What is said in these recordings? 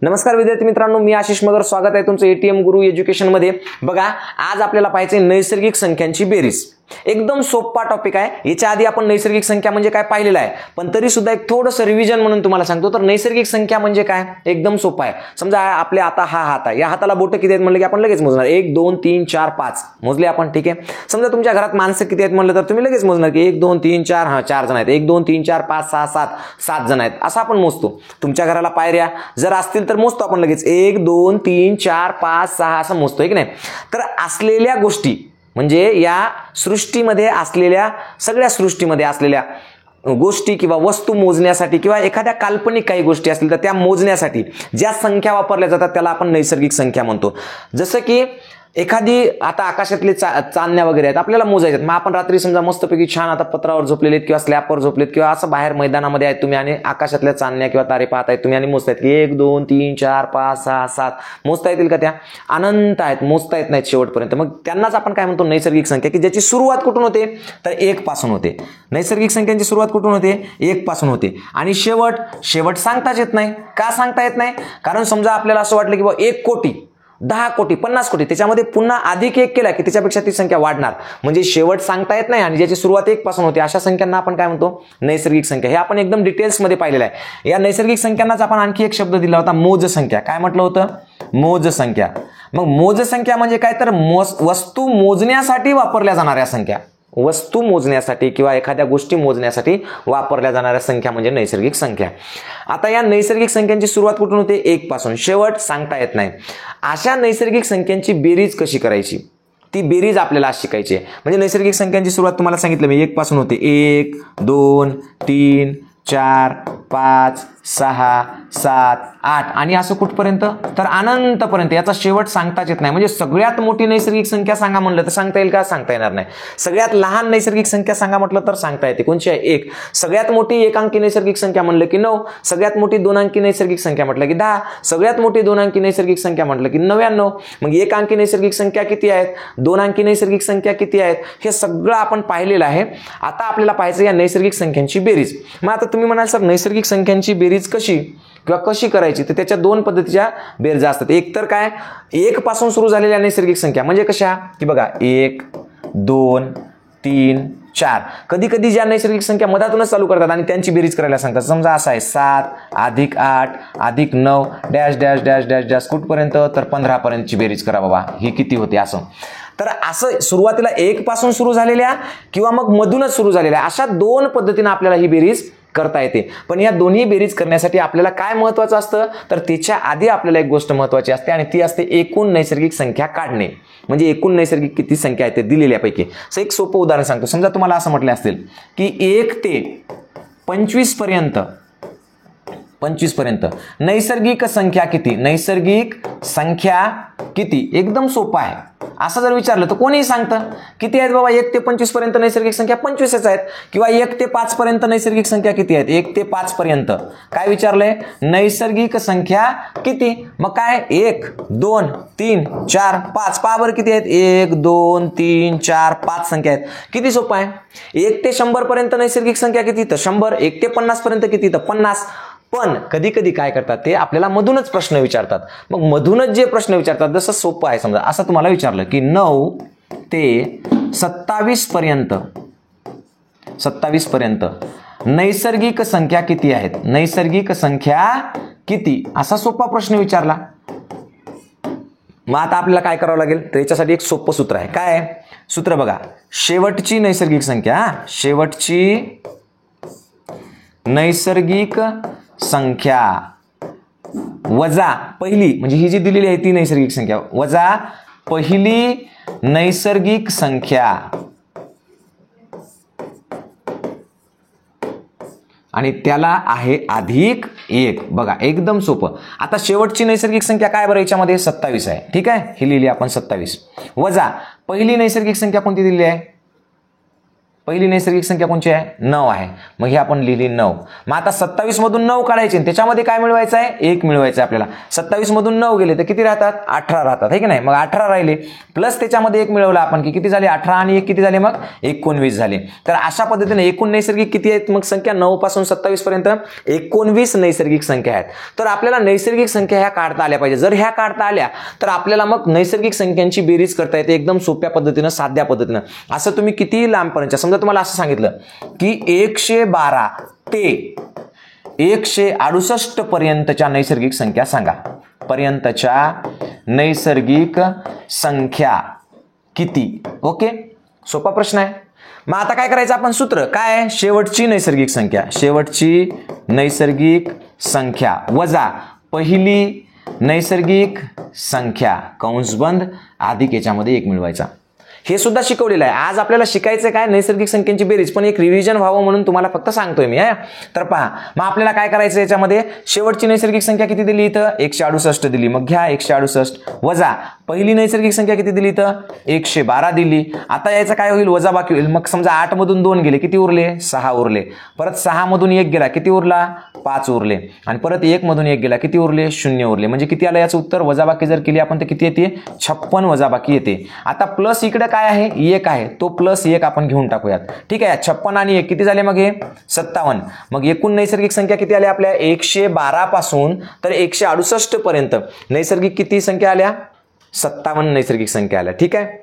नमस्कार विद्यार्थी मित्रांनो, मी आशिष मगर स्वागत आहे तुमचं एटीएम गुरु एज्युकेशन मध्ये। बघा, आज आपल्याला पाहायचे नैसर्गिक संख्यांची बेरीज। एकदम सोपा टॉपिक आहे। याच्या आधी आपण नैसर्गिक संख्या म्हणजे काय पाहिलेलं आहे, पण तरी सुद्धा एक थोडंसं रिव्हिजन म्हणून तुम्हाला सांगतो। तर नैसर्गिक संख्या म्हणजे काय, एकदम सोपा आहे। समजा आपल्या आता हा हात आहे, या हाताला बोटं किती आहेत म्हणलं की आपण लगेच मोजणार 1 2 3 4 5 मोजले आपण, ठीक आहे। समजा तुमच्या घरात माणसं किती आहेत म्हणलं तर तुम्ही लगेच मोजणार की 1 2 3 4, हा 4 जण आहेत, 1 2 3 4 5 6 7 7 जण आहेत, असं आपण मोजतो। तुमच्या घराला पायऱ्या जर असतील तर मोजतो आपण लगेच 1 2 3 4 5 6 असं मोजतो, की नाही। तर असलेल्या गोष्टी म्हणजे या सृष्टीमध्ये असलेल्या सगळ्या सृष्टीमध्ये असलेल्या गोष्टी किंवा वस्तू मोजण्यासाठी किंवा एखाद्या काल्पनिक काही गोष्टी असतील तर त्या मोजण्यासाठी ज्या संख्या वापरल्या जातात त्याला आपण नैसर्गिक संख्या म्हणतो। जसं की एखादी आता आकाशातले चांदण्या वगैरे आहेत, आपल्याला मोजायच्यात। मग आपण रात्री समजा मस्तपैकी छान आता पत्रावर झोपलेले आहेत किंवा स्लॅपवर झोपलेत किंवा असं बाहेर मैदानामध्ये आहेत तुम्ही आणि आकाशातल्या चांदण्या किंवा तारे पाहतायत तुम्ही आणि मोजतायत की 1 2 3 4 5 6 7 मोजता येतील का? त्या अनंत आहेत, मोजता येत नाहीत शेवटपर्यंत। मग त्यांनाच आपण काय म्हणतो, नैसर्गिक संख्या, की ज्याची सुरुवात कुठून होते तर 1 पासून होते। नैसर्गिक संख्यांची सुरुवात कुठून होते, 1 पासून होते आणि शेवट सांगताच येत नाही। का सांगता येत नाही? कारण समजा आपल्याला असं वाटलं की बाबा 1 कोटी 10 कोटी 50 कोटी त्याच्यामध्ये पुन्हा अधिक 1 केला की त्याच्यापेक्षा ती संख्या वाढणार, म्हणजे शेवट सांगता येत नाही आणि ज्याची सुरुवात 1 पासून होते अशा संख्यांना आपण काय म्हणतो, नैसर्गिक संख्या। हे आपण एकदम डिटेल्स मध्ये पाहिलेलं आहे। या नैसर्गिक संख्यांनाच आपण आणखी एक शब्द दिला होता, मोज संख्या। काय म्हटलं होतं, मोज संख्या। मग मोज संख्या म्हणजे काय तर वस्तू मोजण्यासाठी वापरल्या जाणाऱ्या संख्या, वस्तू मोजण्यासाठी किंवा एखाद्या गोष्टी मोजण्यासाठी वापरल्या जाणाऱ्या संख्या म्हणजे नैसर्गिक संख्या। आता या नैसर्गिक संख्यांची सुरुवात कुठून होते, 1 पासून, शेवट सांगता येत नाही। अशा नैसर्गिक संख्यांची बेरीज कशी करायची, ती बेरीज आपल्याला आज शिकायची आहे। म्हणजे नैसर्गिक संख्यांची सुरुवात तुम्हाला सांगितलं मी 1 पासून होते, 1 2 3 4 5 6 7 8 आणि असं कुठपर्यंत तर अनंतपर्यंत। याचा शेवट सांगताच येत नाही। म्हणजे सगळ्यात मोठी नैसर्गिक संख्या सांगा म्हणलं तर सांगता येईल का, सांगता येणार नाही। सगळ्यात लहान नैसर्गिक संख्या सांगा म्हटलं तर सांगता येते, कोणची आहे, 1। सगळ्यात मोठी 1 अंकी नैसर्गिक संख्या म्हणलं की 9, सगळ्यात मोठी 2 अंकी नैसर्गिक संख्या म्हटलं की 10, सगळ्यात मोठी 2 अंकी नैसर्गिक संख्या म्हटलं की 99। मग 1 अंकी नैसर्गिक संख्या किती आहेत, 2 अंकी नैसर्गिक संख्या किती आहेत, हे सगळं आपण पाहिलेलं आहे। आता आपल्याला पाहायचं या नैसर्गिक संख्यांची बेरीज। मग आता तुम्ही म्हणाल सर नैसर्गिक संख्यांची बेरीज कशी किंवा कशी करायची, तर त्याच्या 2 पद्धतीच्या बेरजा असतात। एक तर काय, 1 पासून सुरू झालेल्या नैसर्गिक संख्या म्हणजे कशा की बघा 1 2 3 4। कधी कधी ज्या नैसर्गिक संख्या मधातूनच चालू करतात आणि त्यांची बेरीज करायला सांगतात। समजा असं आहे 7 + 8 + 9 dash dash dash dash dash कुठपर्यंत तर 15 पर्यंतची बेरीज करा बाबा, ही किती होते असं। तर असं सुरुवातीला 1 पासून सुरू झालेल्या किंवा मग मधूनच सुरू झालेल्या अशा 2 पद्धतीने आपल्याला ही बेरीज करता येते। पण या दोन्ही बेरीज करण्यासाठी आपल्याला काय महत्त्वाचं असतं तर त्याच्या आधी आपल्याला एक गोष्ट महत्त्वाची असते आणि ती असते एकूण नैसर्गिक संख्या काढणे। म्हणजे एकूण नैसर्गिक किती संख्या आहे ते दिलेल्यापैकी। असं एक सोपं उदाहरण सांगतो। समजा तुम्हाला असं म्हटलं असेल की 1 ते 25 पर्यंत नैसर्गिक संख्या किती, नैसर्गिक संख्या किती, एकदम सोपं आहे। असं जर विचारलं तर कोणीही सांगतं किती आहेत बाबा, 1 ते 25 पर्यंत नैसर्गिक संख्या 25च आहेत। किंवा 1 ते 5 पर्यंत नैसर्गिक संख्या किती आहेत, 1 ते 5 पर्यंत काय विचारलंय, नैसर्गिक संख्या किती। मग काय 1 2 3 4 5 पहा बरं किती आहेत, 1 2 3 4 5 संख्या आहेत। किती सोपं आहे। 1 ते 100 पर्यंत नैसर्गिक संख्या किती तर 100, 1 ते 50 पर्यंत किती तर 50। पण कधी कधी काय करतात ते आपल्याला मधूनच प्रश्न विचारतात। मग मधूनच जे प्रश्न विचारतात, जसं सोपं आहे समजा असं तुम्हाला विचारलं की 9 ते 27 पर्यंत नैसर्गिक संख्या किती आहेत, नैसर्गिक संख्या किती, असा सोपा प्रश्न विचारला। मग आता आपल्याला काय करावं लागेल तर याच्यासाठी एक सोपं सूत्र आहे। काय आहे सूत्र बघा, शेवटची नैसर्गिक संख्या, शेवटची नैसर्गिक संख्या वजा पहिली, म्हणजे ही जी दिलेली आहे ती नैसर्गिक संख्या, वजा पहिली नैसर्गिक संख्या आणि त्याला आहे अधिक 1। बघा एकदम सोपं। आता शेवटची नैसर्गिक संख्या काय बरं याच्यामध्ये 27 आहे, ठीक आहे, ही लिहिली आपण 27, वजा पहिली नैसर्गिक संख्या कोणती दिलेली आहे, पहिली नैसर्गिक संख्या कोणची आहे 9 आहे, मग ही आपण लिहिली 9. मग आता 27 मधून 9 काढायचे, त्याच्यामध्ये काय मिळवायचं आहे 1 मिळवायचं आहे आपल्याला. 27 मधून 9 गेले तर किती राहतात 18 राहतात, है की नाही. मग 18 राहिले प्लस त्याच्यामध्ये 1 मिळवला आपण की किती झाले 18 आणि 1 किती झाले मग 19 झाले. तर अशा पद्धतीने एकूण नैसर्गिक किती आहेत मग संख्या 9 पासून 27 पर्यंत 19 नैसर्गिक संख्या आहेत. तर आपल्याला नैसर्गिक संख्या ह्या काढता आल्या पाहिजे. जर ह्या काढता आल्या तर आपल्याला मग नैसर्गिक संख्यांची बेरीज करता येते एकदम सोप्या पद्धतीनं, साध्या पद्धतीनं. असं तुम्ही किती लांबपर्यंत, समजा तुम्हाला असं सांगितलं की 112 ते 168 पर्यंतच्या नैसर्गिक संख्या सांगा. पर्यंतच्या नैसर्गिक संख्या किती? ओके, सोपा प्रश्न आहे. मग आता काय करायचं आपण, सूत्र काय आहे, शेवटची नैसर्गिक संख्या, शेवटची नैसर्गिक संख्या वजा पहिली नैसर्गिक संख्या कंस बंद अधिक याच्यामध्ये 1 मिळवायचा. हे सुद्धा शिकवलेलं आहे. आज आपल्याला शिकायचं काय नैसर्गिक संख्यांची बेरीज, पण एक रिव्हिजन व्हावं म्हणून तुम्हाला फक्त सांगतोय मी. तर पहा, मग आपल्याला काय करायचं याच्यामध्ये, शेवटची नैसर्गिक संख्या किती दिली इथं 168 दिली, मग घ्या 168 वजा पहिली नैसर्गिक संख्या किती दिली इथं 112 दिली. आता याचं काय होईल वजा बाकी होईल. मग समजा 8 मधून 2 गेले किती उरले 6 उरले, परत 6 मधून 1 गेला किती उरला 5 उरले, आणि परत 1 मधून 1 गेला किती उरले 0 उरले. म्हणजे किती आलं याचं उत्तर, वजाबाकी जर केली आपण तर किती येते 56 वजाबाकी येते. आता प्लस इकडे काय आहे 1 आहे, तो प्लस 1 आपण घेऊन टाकूयात. ठीक आहे, 56 आणि 1 किती झाले मग हे 57. मग एकूण नैसर्गिक संख्या किती आल्या आपल्या 112 पासून तर 168 पर्यंत नैसर्गिक किती संख्या आल्या 57 नैसर्गिक संख्या आल्या. ठीक आहे,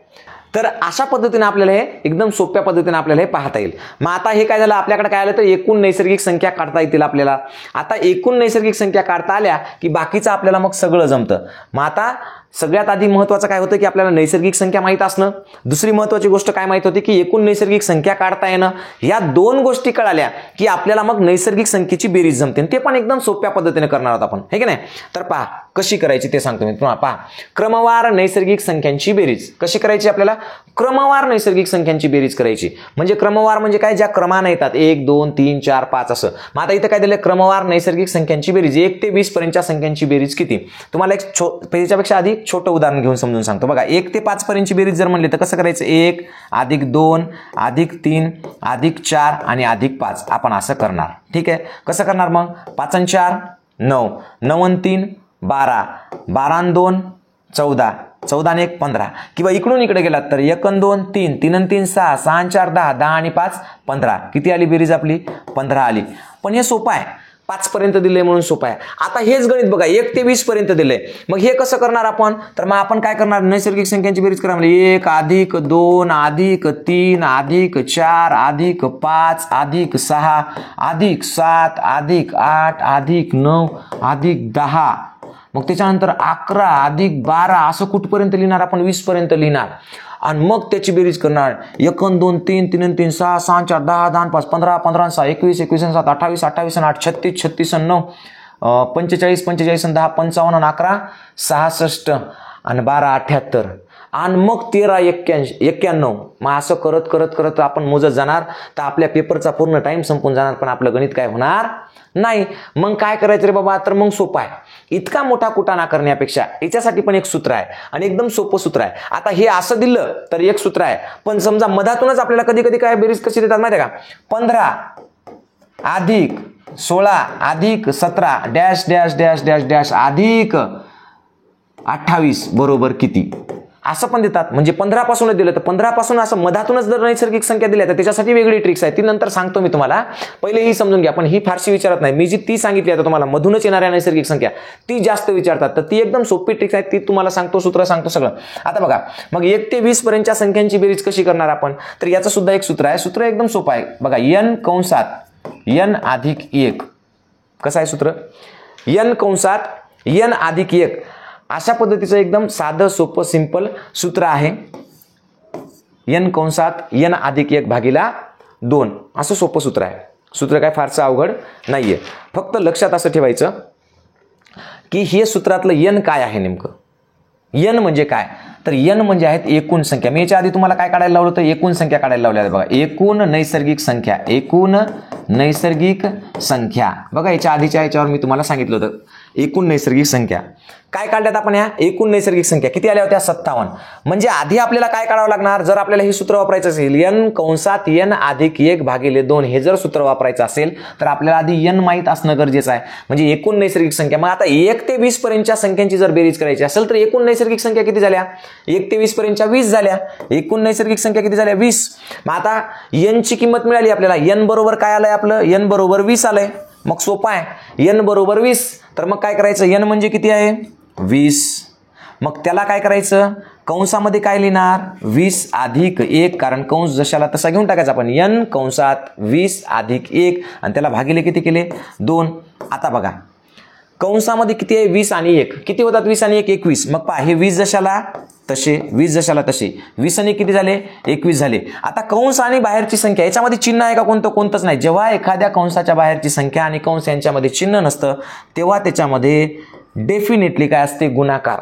तर अशा पद्धतीने आपल्याला हे एकदम सोप्या पद्धतीने आपल्याला हे पाहता येईल. मग आता हे काय झालं आपल्याकडे काय आलं तर एकूण नैसर्गिक संख्या काढता येतील आपल्याला. आता एकूण नैसर्गिक संख्या काढता आल्या की बाकीचं आपल्याला मग सगळं जमतं. मग आता सगळ्यात आधी महत्त्वाचं काय होतं की आपल्याला नैसर्गिक संख्या माहित असणं. दुसरी महत्त्वाची गोष्ट काय माहित होती की एकूण नैसर्गिक संख्या काढता येणं. या दोन गोष्टी कळाल्या की आपल्याला मग नैसर्गिक संख्येची बेरीज जमते, ते पण एकदम सोप्या पद्धतीने करणार आहोत आपण, हे की नाही. तर पहा कशी करायची ते सांगतो मी तुम्हाला. पहा, क्रमवार नैसर्गिक संख्यांची बेरीज कशी करायची, आपल्याला क्रमवार नैसर्गिक संख्यांची बेरीज करायची. म्हणजे क्रमवार म्हणजे काय, ज्या क्रमाने येतात 1 2 3 4 5 असं. मग आता इथं काय दिलं क्रमवार नैसर्गिक संख्यांची बेरीज 1 ते 20 पर्यंतच्या संख्यांची बेरीज किती. तुम्हाला एक त्याच्यापेक्षा आधी छोटं उदाहरण घेऊन समजून सांगतो. बघा 1 ते 5 पर्यंतची बेरीज जर म्हणली तर कसं करायचं, 1 अधिक 2 अधिक 3 अधिक 4 आणि अधिक 5 आपण असं करणार. ठीक आहे, कसं करणार मग 5 आणि 4 9, 9 आणि 3 12, 12 आणि 2 14, 14 आणि 1 15. किंवा इकडून इकडे गेलात तर 1 आणि 2 3, 3 आणि 3 6, 6 आणि 4 10, 10 आणि 5 15. किती आली बेरीज आपली 15 आली. पण हे सोपं आहे, 5 पर्यंत दिलंय म्हणून सोपं आहे. आता हेच गणित बघा 1 ते 20 पर्यंत दिलंय. मग हे कसं करणार आपण, तर मग आपण काय करणार नैसर्गिक संख्यांची बेरीज करा. म्हणजे 1 अधिक 2 अधिक 3 अधिक 4 अधिक 5 अधिक 6 अधिक 7 अधिक 8 अधिक 9 अधिक 10, मग त्याच्यानंतर 11 अधिक 12 असं कुठपर्यंत लिहिणार आपण 20 पर्यंत लिहिणार. आणि मग त्याची बेरीज करणार 1 आणि 2 3, 3 आणि 3 6, 6 आणि 4 10, 10 आणि 5 15, 15 आणि 6 21, 21 आणि 7 28, 28 आणि 8 36, 36 आणि 9 45, 45 आणि 10 55 आणि 11 66 आणि 12 78 आणि मग 13 91. मग असं करत करत करत आपण मोजत जाणार तर आपल्या पेपरचा पूर्ण टाइम संपून जाणार, पण आपलं गणित काय होणार नाही. मग काय करायचं रे बाबा, तर मग सोपं आहे. इतका मोठा कुटाणा करण्यापेक्षा याच्यासाठी पण एक सूत्र आहे आणि एकदम सोपं सूत्र आहे. आता हे असं दिलं तर एक सूत्र आहे, पण समजा मधातूनच आपल्याला कधी कधी काय बेरीज कशी देतात माहिती आहे का, 15 अधिक 16 अधिक 17 dash dash dash dash dash अधिक 28 बरोबर किती असं पण देतात. म्हणजे 15 पासूनच दिलं तर 15 पासून असं मधातूनच जर नैसर्गिक संख्या दिल्या तर त्याच्यासाठी वेगळी ट्रिक्स आहे, ती नंतर सांगतो मी तुम्हाला. पहिले ही समजून घ्या, पण ही फारशी विचारत नाही. मी जी ती सांगितली आता तुम्हाला मधूनच येणाऱ्या नैसर्गिक संख्या ती जास्त विचारतात, तर ती एकदम सोपी ट्रिक्स आहे, ती तुम्हाला सांगतो, सूत्र सांगतो सगळं. आता बघा मग 1 ते 20 पर्यंतच्या संख्यांची बेरीज कशी करणार आपण, तर याचं सुद्धा एक सूत्र आहे. सूत्र एकदम सोपं आहे बघा, n कंसात n अधिक 1. कसं आहे सूत्र, n कंसात n अधिक 1 अशा पद्धतीचं एकदम साधं सोपं सिंपल सूत्र आहे. n कंसात n अधिक 1 भागिला 2 असं सोपं सूत्र आहे. सूत्र काय फारसं अवघड नाहीये, फक्त लक्षात असं ठेवायचं की हे सूत्रातलं n काय आहे नेमकं. n म्हणजे काय, तर n म्हणजे आहेत एकूण संख्या. मी याच्या आधी तुम्हाला काय काढायला लावलं होतं, एकूण संख्या काढायला लावल्या आहेत बघा. एकूण नैसर्गिक संख्या, एकूण नैसर्गिक संख्या बघा. याच्या आधीच्या याच्यावर मी तुम्हाला सांगितलं होतं एकूण नैसर्गिक संख्या काय काढल्यात आपण? या एकूण नैसर्गिक संख्या किती आल्या होत्या? 57. म्हणजे आधी आपल्याला काय काढावं लागणार? जर आपल्याला हे सूत्र वापरायचं असेल n कंसात n अधिक 1/2 हे जर सूत्र वापरायचं असेल तर आपल्याला आधी n माहित असणं गरजेचं आहे. म्हणजे एकूण नैसर्गिक संख्या. मग आता 1 ते 20 पर्यंतच्या संख्यांची जर बेरीज करायची असेल तर एकूण नैसर्गिक संख्या किती झाल्या? 1 ते 20 पर्यंतच्या 20 झाल्या. एकूण नैसर्गिक संख्या किती झाल्या? 20. मग आता n ची किंमत मिळाली आपल्याला. n बरोबर काय आलंय आपलं? n बरोबर 20 आलंय. मग सोपं आहे. n बरोबर 20. तर मग काय करायचं? n म्हणजे किती आहे? 20. मग त्याला काय करायचं? कंसामध्ये काय लिहिणार? 20 अधिक 1, कारण कंस जशाला तसा घेऊन टाकायचा आपण. n कंसात 20 अधिक 1 आणि त्याला भागिले किती केले? 2. आता बघा कंसामध्ये किती आहे? 20 आणि 1 किती होतात? 20 आणि 1 21. मग पहा हे 20 जशाला तसे 20 जशाला तसे 20 आणि किती झाले? 21 झाले. आता कंस आणि बाहेरची संख्या याच्यामध्ये चिन्ह आहे का? कोणतं? कोणतंच नाही. जेव्हा एखाद्या कंसाच्या बाहेरची संख्या आणि कंस यांच्यामध्ये चिन्ह नसतं तेव्हा त्याच्यामध्ये डेफिनेटली काय असते? गुणाकार.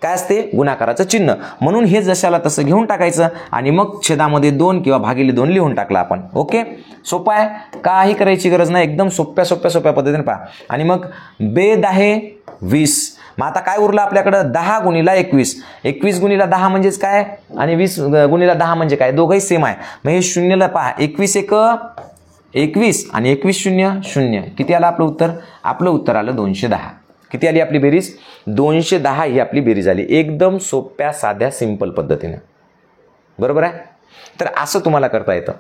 काय असते? गुणाकाराचं चिन्ह. म्हणून हे जशाला तसं घेऊन टाकायचं आणि मग छेदामध्ये 2 किंवा भागिले 2 लिहून टाकला आपण. ओके, सोपं आहे. काही करायची गरज नाही. एकदम सोप्या पद्धतीने पहा. आणि मग बेद आहे 20. मग आता काय उरलं आपल्याकडं? 10 गुणिला 21. 21 गुणिला 10 म्हणजेच काय आणि 20 गुणिला 10 म्हणजे काय? दोघंही सेम आहे. मग हे शून्यला पहा. 21 1 21 आणि 21 0 0. किती आलं आपलं उत्तर? आपलं उत्तर आलं 210. किती आली आपली बेरीज? 210 ही आपली बेरीज आली. एकदम सोप्या साध्या सिंपल पद्धतीने. बरोबर आहे. तर असं तुम्हाला करता येतं.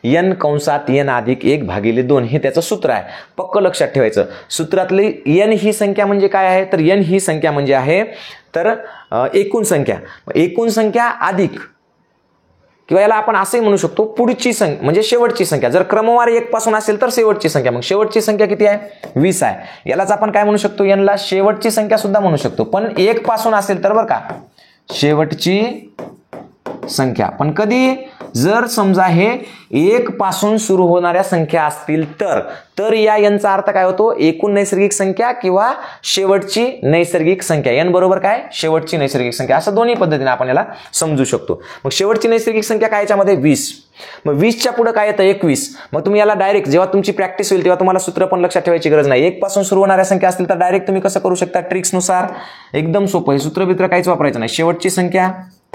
n कंसात n अधिक 1/2 हे त्याचं सूत्र आहे. पक्क लक्षात ठेवायचं. सूत्रातली n ही संख्या म्हणजे काय आहे? तर n ही संख्या म्हणजे आहे तर एकूण संख्या. एकूण संख्या अधिक किंवा याला आपण असंही म्हणू शकतो पुढची संख्या म्हणजे शेवटची संख्या. जर क्रमवार 1 पासून असेल तर शेवटची संख्या. मग शेवटची संख्या किती आहे? 20 आहे. यालाच आपण काय म्हणू शकतो? n ला शेवटची संख्या सुद्धा म्हणू शकतो. पण 1 पासून असेल तर बरं का शेवटची संख्या. पण कधी? जर समजा हे 1 पासून सुरू होणाऱ्या संख्या असतील तर या यांचा अर्थ काय होतो? एकूण नैसर्गिक संख्या किंवा शेवटची नैसर्गिक संख्या. n बरोबर काय? शेवटची नैसर्गिक संख्या. असं दोन्ही पद्धतीने आपण याला समजू शकतो. मग शेवटची नैसर्गिक संख्या काय? याच्यामध्ये 20. मग 20च्या पुढे काय येतं? 21. मग तुम्ही याला डायरेक्ट जेव्हा तुमची प्रॅक्टिस होईल तेव्हा तुम्हाला सूत्र पण लक्षात ठेवायची गरज नाही. 1 पासून सुरू होणाऱ्या संख्या असतील तर डायरेक्ट तुम्ही कसं करू शकता? ट्रिक्सनुसार. एकदम सोपं. हे सूत्रबित्र काहीच वापरायचं नाही. शेवटची संख्या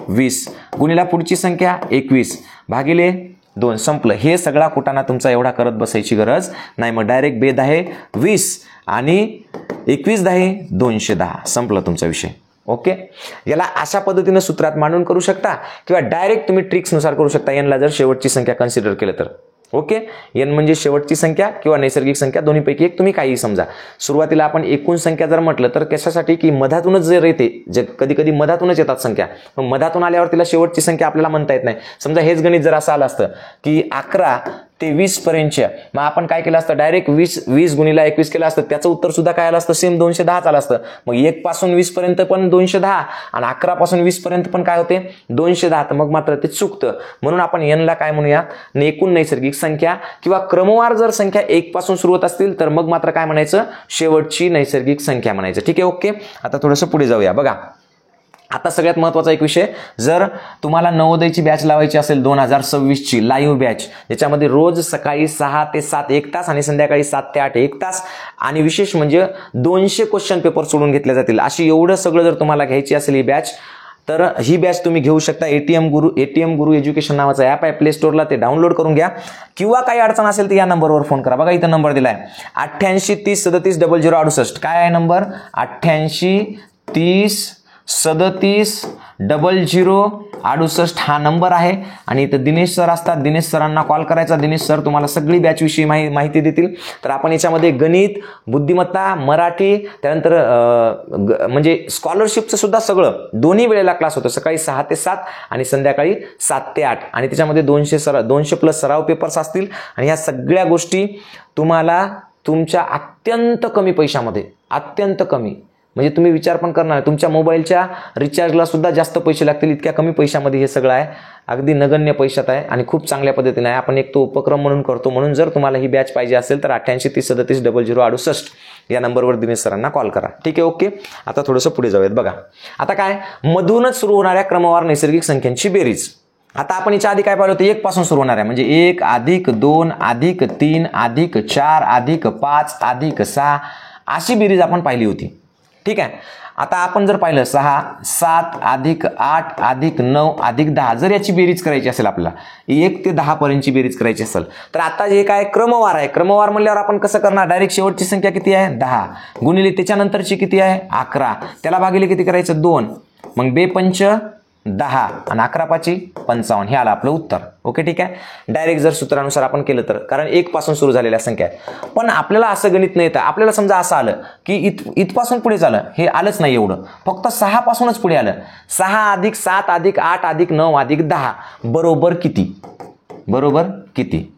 20 गुणिला पुढची संख्या 21 भागिले 2. संपलं. हे सगळा कुटाणा तुमचा एवढा करत बसायची गरज नाही. मग डायरेक्ट बेद आहे 20 आणि 21 10 210. संपलं तुमचा विषय. ओके, याला अशा पद्धतीने सूत्रात मांडून करू शकता किंवा डायरेक्ट तुम्ही ट्रिक्सनुसार करू शकता. n ला जर शेवटची संख्या कन्सिडर केलं तर. ओके, n म्हणजे शेवटची संख्या किंवा नैसर्गिक संख्या दोन्हीपैकी एक तुम्ही काही समजा. सुरुवातीला आपण एकूण संख्या जर म्हटलं तर कशासाठी की मधातूनच जर येते, जे कधी कधी मधातूनच येतात संख्या. मग मधातून आल्यावर तिला शेवटची संख्या आपल्याला म्हणता येत नाही. समजा हेच गणित जर असं आलं असतं की 11 ते 20 पर्यंतच्या, मग आपण काय केलं असतं? डायरेक्ट 20 गुणिला 21 केलं असतं. त्याचं उत्तर सुद्धा काय आलं असतं? सेम 210 आलं असतं. मग 1 पासून 20 पर्यंत पण 210 आणि 11 पासून 20 पर्यंत पण काय होते? 210. तर मग मात्र ते चुकतं. म्हणून आपण n ला काय म्हणूया? एकूण नैसर्गिक संख्या किंवा क्रमवार जर संख्या 1 पासून सुरू होत असतील तर मग मात्र काय म्हणायचं? शेवटची नैसर्गिक संख्या म्हणायचं. ठीक आहे. ओके, आता थोडंसं पुढे जाऊया. बघा आता सगळ्यात महत्त्वाचा एक विषय, जर तुम्हाला नवोदयची बॅच लावायची असेल 2026 ची लाईव्ह बॅच, ज्याच्यामध्ये रोज सकाळी 6 ते 7 1 तास आणि संध्याकाळी 7 ते 8 1 तास आणि विशेष म्हणजे 200 क्वेश्चन पेपर सोडून घेतले जातील, अशी एवढं सगळं जर तुम्हाला घ्यायची असेल ही बॅच, तर ही बॅच तुम्ही घेऊ शकता. एटीएम गुरु एज्युकेशन नावाचं ॲप आहे प्ले स्टोरला, ते डाउनलोड करून घ्या. किंवा काही अडचण असेल तर या नंबरवर फोन करा. बघा इथं नंबर दिलाय 88 30 37 0068. काय आहे नंबर? 88 30 37 0068 हा नंबर आहे. आणि इथं दिनेश सर असतात, दिनेश सरांना कॉल करायचा. दिनेश सर तुम्हाला सगळी बॅच विषयी माहिती देतील. तर आपण याच्यामध्ये गणित, बुद्धिमत्ता, मराठी, त्यानंतर म्हणजे स्कॉलरशिपचं सुद्धा सगळं दोन्ही वेळेला क्लास होतो. सकाळी 6 ते 7 आणि संध्याकाळी 7 ते 8. आणि त्याच्यामध्ये 200 प्लस सराव पेपर्स असतील. आणि ह्या सगळ्या गोष्टी तुम्हाला तुमच्या अत्यंत कमी पैशामध्ये, अत्यंत कमी म्हणजे तुम्ही विचार पण करणार, तुमच्या मोबाईलच्या रिचार्जला सुद्धा जास्त पैसे लागतील, इतक्या कमी पैशामध्ये हे सगळं आहे. अगदी नगण्य पैशात आहे आणि खूप चांगल्या पद्धतीने आहे. आपण एक तो उपक्रम म्हणून करतो. म्हणून जर तुम्हाला ही बॅच पाहिजे असेल तर 88 30 37 0068 या नंबरवर दिनेश सरांना कॉल करा. ठीक आहे. ओके, आता थोडंसं पुढे जाऊयात. बघा आता काय, मधूनच सुरू होणाऱ्या क्रमवार नैसर्गिक संख्यांची बेरीज. आता आपण याच्या आधी काय पाहिलं होतं? 1 पासून सुरू होणार आहे, म्हणजे 1 अधिक 2 अधिक 3 अधिक 4 अधिक 5 अधिक 6 अशी बेरीज आपण पाहिली होती. ठीक आहे. आता आपण जर पाहिलं 6, 7 अधिक 8 अधिक 9 अधिक 10 जर याची बेरीज करायची असेल आपल्याला 1 ते 10 पर्यंतची बेरीज करायची असेल तर आता हे काय क्रमवार आहे. क्रमवार म्हणल्यावर आपण कसं करणार, डायरेक्ट शेवटची संख्या किती आहे 10 गुणिले त्याच्यानंतरची किती आहे 11 त्याला भागिले किती करायचं 2 मग 2 पंच 10 आणि 11 पाची 55 हे आलं आपलं उत्तर. ओके ठीक आहे. डायरेक्ट जर सूत्रानुसार आपण केलं तर कारण 1 पासून सुरू झालेल्या संख्या आहे. पण आपल्याला असं गणित नाही येतं. आपल्याला समजा असं आलं की इथपासून पुढे झालं हे आलंच नाही एवढं, फक्त 6 पासूनच पुढे आलं. 6 अधिक 7 अधिक 8 अधिक 9 अधिक 10 बरोबर किती, बरोबर किती.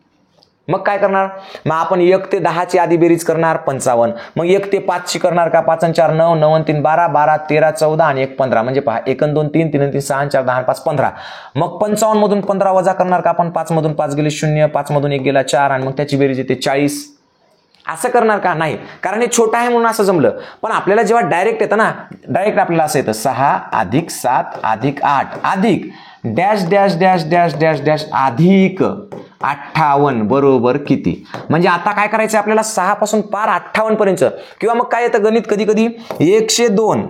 मग काय करणार, मग आपण 1 ते 10 ची आधी बेरीज करणार 55, मग 1 ते 5 ची करणार का 5 आणि 4 9 9 आणि 3 12 12 13 14 आणि 1 15 म्हणजे पहा 1 आणि 2 3 3 आणि 3 6 आणि 4 10 आणि 5 15. मग 55 मधून 15 वजा करणार का आपण 5 मधून 5 गेले 0 5 मधून 1 गेला 4 आणि मग त्याची बेरीज येते 40. असं करणार का नाही, कारण हे छोटं आहे म्हणून असं जमलं. पण आपल्याला जेव्हा डायरेक्ट येतं ना, डायरेक्ट आपल्याला असं येतं 6 अधिक 7 अधिक 8 अधिक dash dash dash dash dash dash अधिक 58 बरोबर किती. म्हणजे आता काय करायचं आपल्याला 6 पासून पार 58 पर्यंत. किंवा मग काय येतं गणित कधी कधी 102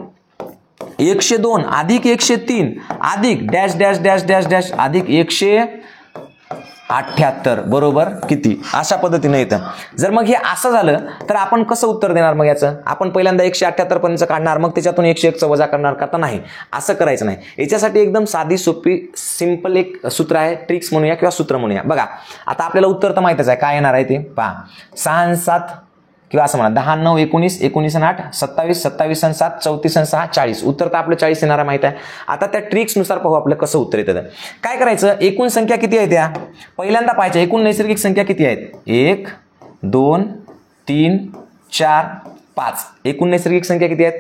अधिक 103 अधिक dash dash dash dash dash अधिक 178 बरोबर किती. अशा पद्धतीने येतं. जर मग हे असं झालं तर आपण कसं उत्तर देणार मग याचं, आपण पहिल्यांदा 178 पर्यंत काढणार मग त्याच्यातून 101 वजा करणार का, तर नाही असं करायचं नाही. याच्यासाठी एकदम साधी सोपी सिंपल एक सूत्र आहे, ट्रिक्स म्हणूया किंवा सूत्र म्हणूया. बघा आता आपल्याला उत्तर तर माहितच आहे काय येणार आहे ते पहा. 6 आणि 7 किंवा असं म्हणा 10 9 19 19 आणि 8 27 27 आणि 7 34 आणि 6 40. उत्तर तर आपलं 40 येणार माहित आहे. आता त्या ट्रिक्सनुसार पाहू आपलं कसं उत्तर येतं. काय करायचं, एकूण संख्या किती आहे त्या पहिल्यांदा पाहायचं. एकूण नैसर्गिक संख्या किती आहेत 1 2 3 4 5. एकूण नैसर्गिक संख्या किती आहेत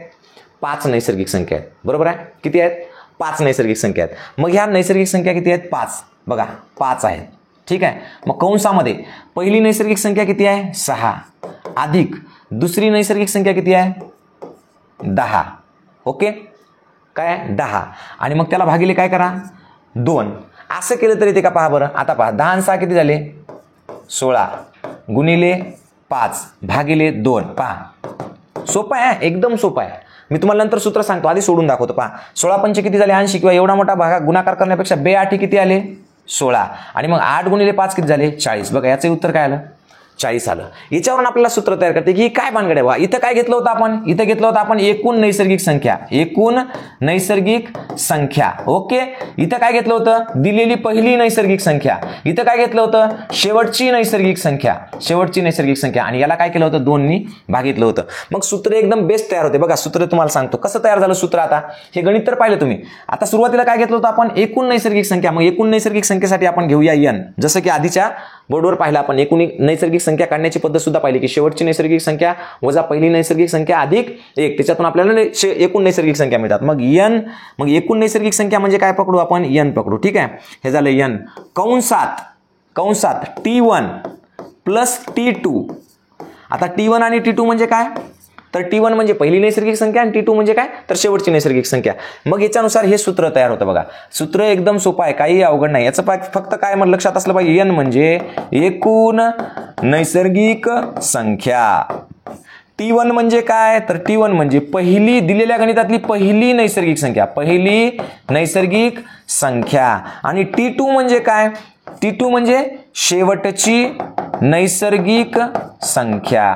5 नैसर्गिक संख्या आहेत. बरोबर आहे, किती आहेत 5 नैसर्गिक संख्या आहेत. मग ह्या नैसर्गिक संख्या किती आहेत 5. बघा 5 आहेत. ठीक आहे. मग कंसामध्ये पहिली नैसर्गिक संख्या किती आहे 6 अधिक दुसरी नैसर्गिक संख्या किती आहे 10. ओके काय 10 आणि मग त्याला भागिले काय करा 2. असं केलं तरी ते का पहा बरं. आता पहा 10 आणि 6 किती झाले 16 गुणिले 5 भागिले 2. पहा सोपं आहे, एकदम सोपं आहे. मी तुम्हाला नंतर सूत्र सांगतो, आधी सोडून दाखवतो. पहा 16 पंचे किती झाले 80 किंवा एवढा मोठा भागा गुणाकार करण्यापेक्षा 2 8 किती आले 16 आणि मग 8 गुणिले 5 किती झाले 40. बघा याचे उत्तर काय आलं 40 आलं. याच्यावरून आपल्याला सूत्र तयार करते की काय भानगड आहे बा. इथं काय घेतलं होतं आपण, इथं घेतलं होतं आपण एकूण नैसर्गिक संख्या, एकूण नैसर्गिक संख्या. ओके इथं काय घेतलं होतं दिलेली पहिली नैसर्गिक संख्या, इथं काय घेतलं होतं शेवटची नैसर्गिक संख्या, शेवटची नैसर्गिक संख्या आणि याला काय केलं होतं 2 नी भागितलं होतं. मग सूत्र एकदम बेस्ट तयार होते. बघा सूत्र तुम्हाला सांगतो कसं तयार झालं सूत्र. आता हे गणित तर पाहिलं तुम्ही. आता सुरुवातीला काय घेतलं होतं आपण एकूण नैसर्गिक संख्या. मग एकूण नैसर्गिक संख्येसाठी आपण घेऊया n. जसं की आधीच्या बोर्डवर पाहिलं आपण एकूण नैसर्गिक संख्या काढण्याची पद्धत सुद्धा पाहिली की शेवटची नैसर्गिक संख्या वजा पहिली नैसर्गिक संख्या अधिक 1 त्याच्यातून आपल्याला एकूण नैसर्गिक संख्या मिळतात. मग n मग एकूण नैसर्गिक संख्या म्हणजे काय पकडू आपण n पकडू. ठीक आहे हे झालं n कंसात t1 प्लस t2. आता t1 आणि t2 म्हणजे काय, तर t1 म्हणजे पहिली नैसर्गिक संख्या आणि t2 म्हणजे काय तर शेवटची नैसर्गिक संख्या. मग याच्यानुसार हे सूत्र तयार होतं. बघा सूत्र एकदम सोपं आहे, काही अवघड नाही. याचं फक्त काय लक्षात असलं पाहिजे n म्हणजे एकूण नैसर्गिक संख्या. t1 म्हणजे काय तर t1 म्हणजे पहिली दिलेल्या गणितातली पहिली नैसर्गिक संख्या, पहिली नैसर्गिक संख्या. आणि t2 म्हणजे काय, t2 म्हणजे शेवटची नैसर्गिक संख्या.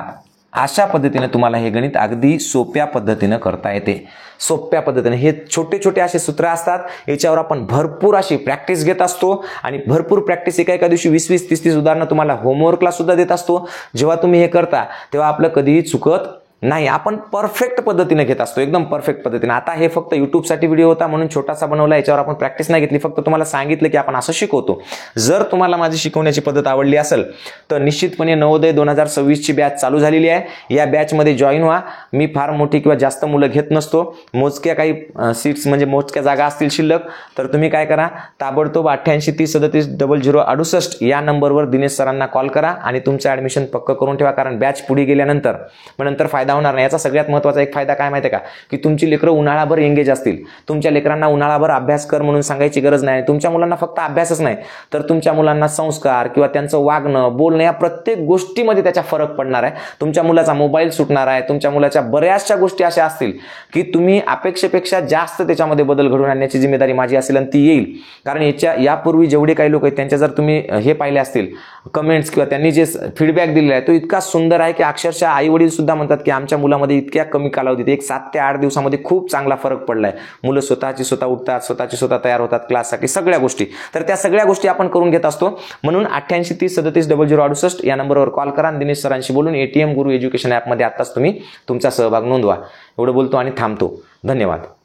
अशा पद्धतीने तुम्हाला हे गणित अगदी सोप्या पद्धतीने करता येते. सोप्या पद्धतीने हे छोटे छोटे असे सूत्र असतात, याच्यावर आपण भरपूर अशी प्रॅक्टिस घेत असतो आणि भरपूर प्रॅक्टिस एका दिवशी 20-20 30-30 उदाहरणं तुम्हाला होमवर्कला सुद्धा देत असतो. जेव्हा तुम्ही हे करता तेव्हा आपलं कधीही चुकत नाही, आपण परफेक्ट पद्धतीने घेत असतो, एकदम परफेक्ट पद्धतीने. आता हे फक्त युट्यूबसाठी व्हिडिओ होता म्हणून छोटासा बनवला, याच्यावर आपण प्रॅक्टिस नाही घेतली, फक्त तुम्हाला सांगितलं की आपण असं शिकवतो. जर तुम्हाला माझी शिकवण्याची पद्धत आवडली असेल तर निश्चितपणे नवोदय 2026 ची बॅच चालू झालेली आहे. या बॅचमध्ये जॉईन व्हा. मी फार मोठी किंवा जास्त मुलं घेत नसतो, मोजक्या काही सीट्स म्हणजे मोजक्या जागा असतील शिल्लक तर तुम्ही काय करा ताबडतोब 88 30 37 0068 या नंबरवर दिनेश सरांना कॉल करा आणि तुमचं ॲडमिशन पक्क करून ठेवा. कारण बॅच पुढे गेल्यानंतर मग नंतर फायदा फायदा होणार नाही. याचा सगळ्यात महत्त्वाचा एक फायदा काय माहिती आहे का, की तुमची लेकरं उन्हाळाभर एंगेज असतील. तुमच्या लेकरांना उन्हाळाभर अभ्यास कर म्हणून सांगायची गरज नाही. तुमच्या मुलांना फक्त अभ्यासच नाही तर तुमच्या मुलांना संस्कार किंवा त्यांचं वागणं बोलणं या प्रत्येक गोष्टीमध्ये त्याचा फरक पडणार आहे. तुमच्या मुलाचा मोबाईल सुटणार आहे. तुमच्या मुलाच्या बऱ्याचशा गोष्टी अशा असतील की तुम्ही अपेक्षेपेक्षा जास्त त्याच्यामध्ये बदल घडवून आणण्याची जिम्मेदारी माझी असेल आणि ती येईल. कारण यापूर्वी जेवढे काही लोक आहेत त्यांच्या जर तुम्ही हे पाहिले असतील कमेंट्स किंवा त्यांनी जे फीडबॅक दिलेला आहे तो इतका सुंदर आहे की अक्षरशः आई वडील सुद्धा म्हणतात की आमच्या मुलामध्ये इतक्या कमी कालावधीत 1 7 ते 8 दिवसामध्ये खूप चांगला फरक पडलाय. मुलं स्वतः उठतात, स्वतः तयार होतात क्लाससाठी, सगळ्या गोष्टी. तर त्या सगळ्या गोष्टी आपण करून घेत असतो. म्हणून 88 30 37 0068 या नंबरवर कॉल करा आणि दिनेश सरांशी बोलून एटीएम गुरु एज्युकेशन ॲपमध्ये आताच तुम्ही तुमचा सहभाग नोंदवा. एवढं बोलतो आणि थांबतो. धन्यवाद.